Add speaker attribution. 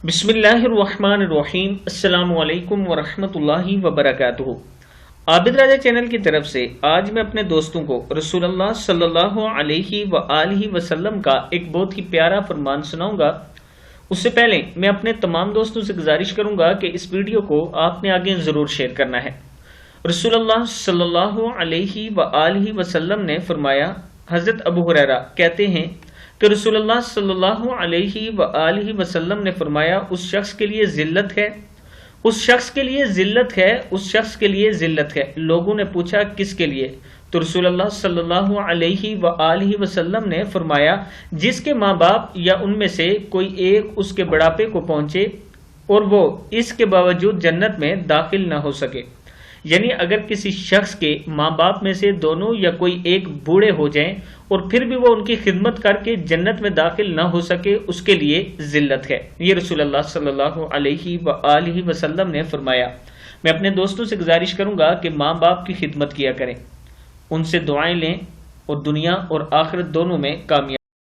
Speaker 1: بسم اللہ الرحمن الرحیم۔ السلام علیکم ورحمۃ اللہ وبرکاتہ۔ عابد راجہ چینل کی طرف سے آج میں اپنے دوستوں کو رسول اللہ صلی اللہ علیہ وآلہ وسلم کا ایک بہت ہی پیارا فرمان سناؤں گا۔ اس سے پہلے میں اپنے تمام دوستوں سے گزارش کروں گا کہ اس ویڈیو کو آپ نے آگے ضرور شیئر کرنا ہے۔ رسول اللہ صلی اللہ علیہ وآلہ وسلم نے فرمایا، حضرت ابو ہریرہ کہتے ہیں کہ رسول اللہ صلی اللہ علیہ وآلہ وسلم نے فرمایا، اس شخص کے لیے ذلت ہے، اس شخص کے لیے ذلت ہے، اس شخص کے لیے ذلت ہے۔ لوگوں نے پوچھا کس کے لیے؟ تو رسول اللہ صلی اللہ علیہ وآلہ وسلم نے فرمایا، جس کے ماں باپ یا ان میں سے کوئی ایک اس کے بڑھاپے کو پہنچے اور وہ اس کے باوجود جنت میں داخل نہ ہو سکے۔ یعنی اگر کسی شخص کے ماں باپ میں سے دونوں یا کوئی ایک بوڑھے ہو جائیں اور پھر بھی وہ ان کی خدمت کر کے جنت میں داخل نہ ہو سکے، اس کے لیے ذلت ہے۔ یہ رسول اللہ صلی اللہ علیہ وآلہ وسلم نے فرمایا۔ میں اپنے دوستوں سے گزارش کروں گا کہ ماں باپ کی خدمت کیا کریں، ان سے دعائیں لیں اور دنیا اور آخرت دونوں میں کامیاب